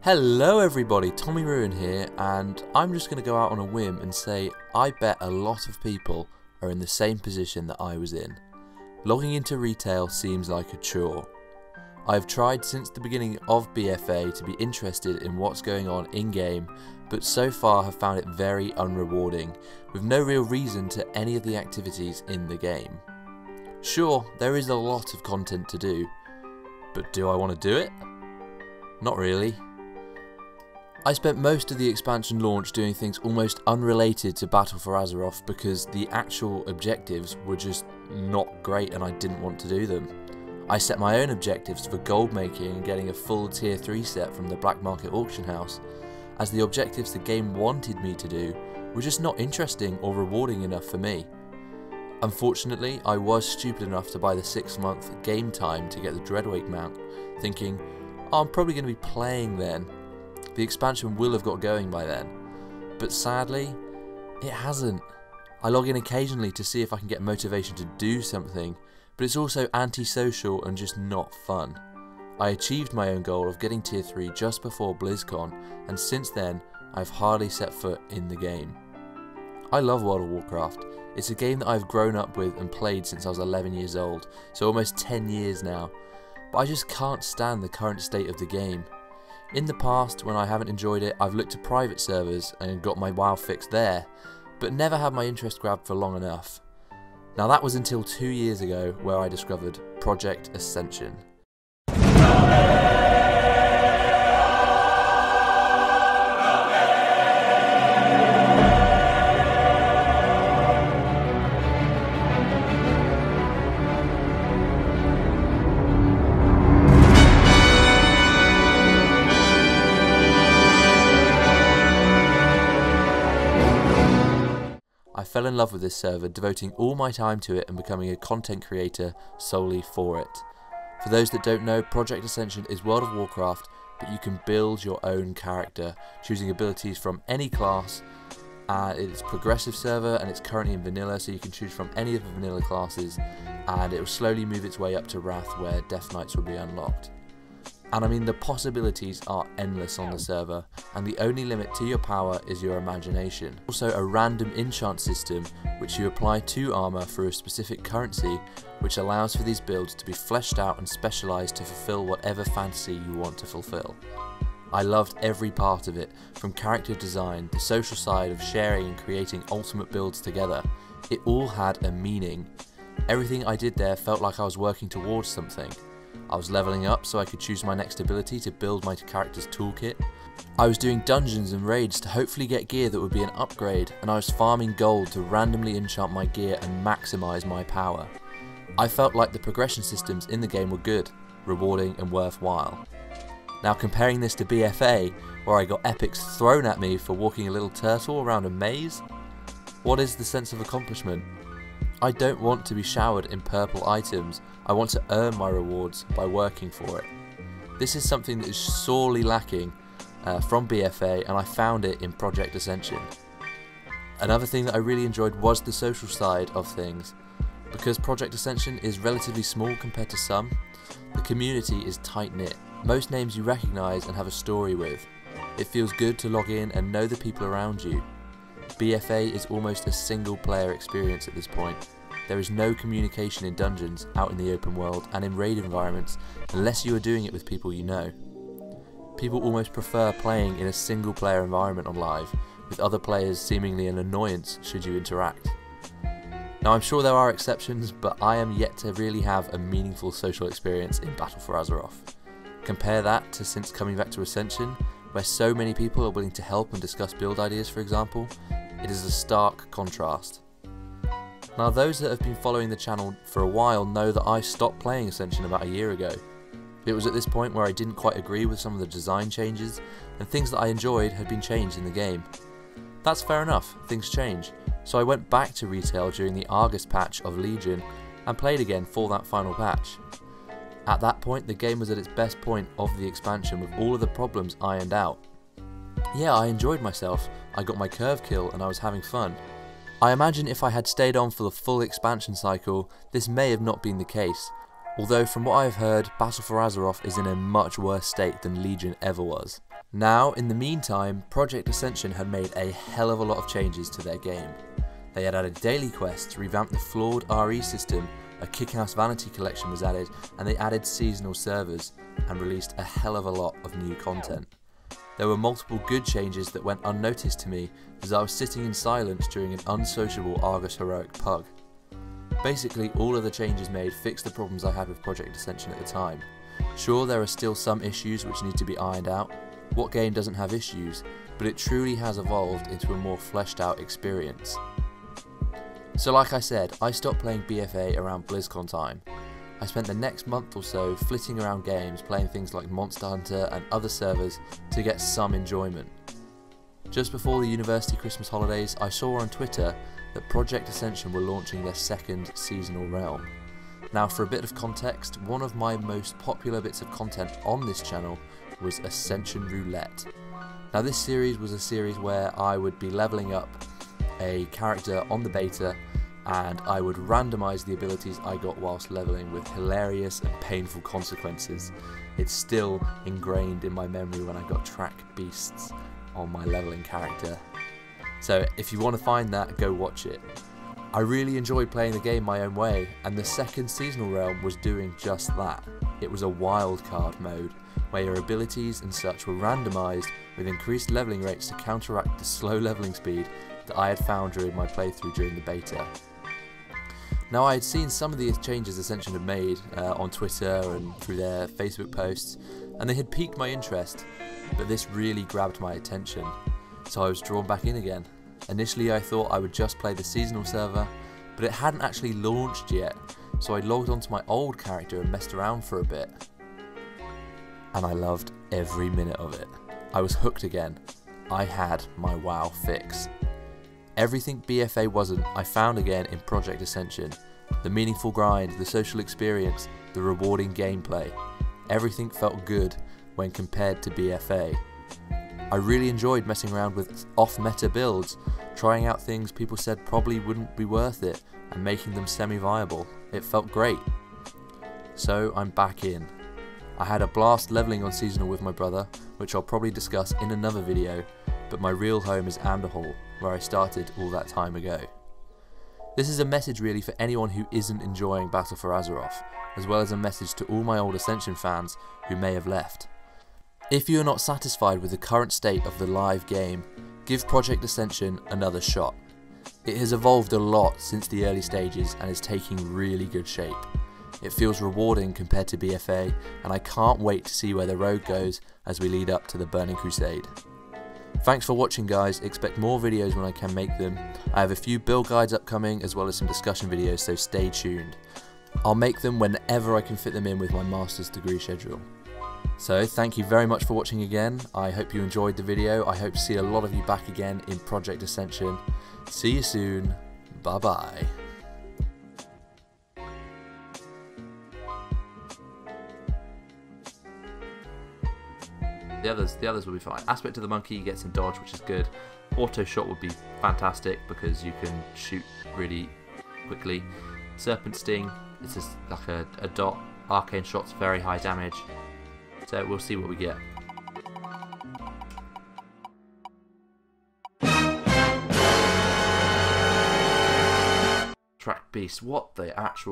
Hello everybody, Tommyruin here, and I'm just going to go out on a whim and say I bet a lot of people are in the same position that I was in. Logging into retail seems like a chore. I've tried since the beginning of BFA to be interested in what's going on in-game, but so far have found it very unrewarding, with no real reason to any of the activities in the game. Sure, there is a lot of content to do, but do I want to do it? Not really. I spent most of the expansion launch doing things almost unrelated to Battle For Azeroth because the actual objectives were just not great and I didn't want to do them. I set my own objectives for gold making and getting a full tier 3 set from the black market auction house, as the objectives the game wanted me to do were just not interesting or rewarding enough for me. Unfortunately, I was stupid enough to buy the 6-month game time to get the Dreadwake mount, thinking, oh, I'm probably going to be playing then. The expansion will have got going by then, but sadly, it hasn't. I log in occasionally to see if I can get motivation to do something, but it's also antisocial and just not fun. I achieved my own goal of getting tier 3 just before BlizzCon, and since then, I've hardly set foot in the game. I love World of Warcraft. It's a game that I've grown up with and played since I was 11 years old, so almost 10 years now, but I just can't stand the current state of the game. In the past, when I haven't enjoyed it, I've looked to private servers and got my WoW fix there, but never had my interest grabbed for long enough. Now that was until 2 years ago where I discovered Project Ascension. I fell in love with this server, devoting all my time to it and becoming a content creator solely for it. For those that don't know, Project Ascension is World of Warcraft, but you can build your own character, choosing abilities from any class. It's a progressive server and it's currently in vanilla, so you can choose from any of the vanilla classes, and it will slowly move its way up to Wrath, where Death Knights will be unlocked. And I mean, the possibilities are endless on the server, and the only limit to your power is your imagination. Also a random enchant system, which you apply to armour through a specific currency, which allows for these builds to be fleshed out and specialised to fulfil whatever fantasy you want to fulfil. I loved every part of it, from character design, the social side of sharing and creating ultimate builds together. It all had a meaning. Everything I did there felt like I was working towards something. I was leveling up so I could choose my next ability to build my character's toolkit. I was doing dungeons and raids to hopefully get gear that would be an upgrade, and I was farming gold to randomly enchant my gear and maximise my power. I felt like the progression systems in the game were good, rewarding and worthwhile. Now comparing this to BFA, where I got epics thrown at me for walking a little turtle around a maze, what is the sense of accomplishment? I don't want to be showered in purple items, I want to earn my rewards by working for it. This is something that is sorely lacking from BFA, and I found it in Project Ascension. Another thing that I really enjoyed was the social side of things. Because Project Ascension is relatively small compared to some, the community is tight-knit. Most names you recognise and have a story with. It feels good to log in and know the people around you. BFA is almost a single player experience at this point. There is no communication in dungeons, out in the open world and in raid environments unless you are doing it with people you know. People almost prefer playing in a single player environment on live, with other players seemingly an annoyance should you interact. Now I'm sure there are exceptions, but I am yet to really have a meaningful social experience in Battle For Azeroth. Compare that to since coming back to Ascension, where so many people are willing to help and discuss build ideas, for example. It is a stark contrast. Now those that have been following the channel for a while know that I stopped playing Ascension about a year ago. It was at this point where I didn't quite agree with some of the design changes, and things that I enjoyed had been changed in the game. That's fair enough, things change, so I went back to retail during the Argus patch of Legion and played again for that final patch. At that point the game was at its best point of the expansion, with all of the problems ironed out. Yeah, I enjoyed myself, I got my curve kill and I was having fun. I imagine if I had stayed on for the full expansion cycle, this may have not been the case, Although from what I have heard, Battle for Azeroth is in a much worse state than Legion ever was. Now, in the meantime, Project Ascension had made a hell of a lot of changes to their game. They had added daily quests, revamped the flawed RE system, a kick-ass vanity collection was added, and they added seasonal servers, and released a hell of a lot of new content. There were multiple good changes that went unnoticed to me as I was sitting in silence during an unsociable Argus Heroic pug. Basically, all of the changes made fixed the problems I had with Project Ascension at the time. Sure, there are still some issues which need to be ironed out. What game doesn't have issues? But it truly has evolved into a more fleshed out experience. So like I said, I stopped playing BFA around BlizzCon time. I spent the next month or so flitting around games, playing things like Monster Hunter and other servers to get some enjoyment. Just before the university Christmas holidays, I saw on Twitter that Project Ascension were launching their second seasonal realm. Now, for a bit of context, one of my most popular bits of content on this channel was Ascension Roulette. Now, this series was a series where I would be leveling up a character on the beta, and I would randomise the abilities I got whilst leveling with hilarious and painful consequences. It's still ingrained in my memory when I got track beasts on my leveling character. So if you want to find that, go watch it. I really enjoyed playing the game my own way, and the second seasonal realm was doing just that. It was a wildcard mode, where your abilities and such were randomised with increased leveling rates to counteract the slow leveling speed that I had found during my playthrough during the beta. Now, I had seen some of the changes Ascension had made on Twitter and through their Facebook posts, and they had piqued my interest, but this really grabbed my attention, so I was drawn back in again. Initially I thought I would just play the seasonal server, but it hadn't actually launched yet, so I logged onto my old character and messed around for a bit. And I loved every minute of it. I was hooked again. I had my WoW fix. Everything BFA wasn't, I found again in Project Ascension. The meaningful grind, the social experience, the rewarding gameplay. Everything felt good when compared to BFA. I really enjoyed messing around with off-meta builds, trying out things people said probably wouldn't be worth it, and making them semi-viable. It felt great. So I'm back in. I had a blast leveling on seasonal with my brother, which I'll probably discuss in another video, but my real home is Anderhall, where I started all that time ago. This is a message really for anyone who isn't enjoying Battle for Azeroth, as well as a message to all my old Ascension fans who may have left. If you are not satisfied with the current state of the live game, give Project Ascension another shot. It has evolved a lot since the early stages and is taking really good shape. It feels rewarding compared to BFA, and I can't wait to see where the road goes as we lead up to the Burning Crusade. Thanks for watching, guys. Expect more videos when I can make them. I have a few build guides upcoming as well as some discussion videos, so stay tuned. I'll make them whenever I can fit them in with my master's degree schedule. So thank you very much for watching again. I hope you enjoyed the video. I hope to see a lot of you back again in Project Ascension. See you soon. Bye bye. The others will be fine. Aspect of the monkey, you get some dodge, which is good. Auto shot would be fantastic because you can shoot really quickly. Serpent sting, it's just like a dot. Arcane shot's very high damage. So we'll see what we get. Track beast, what the actual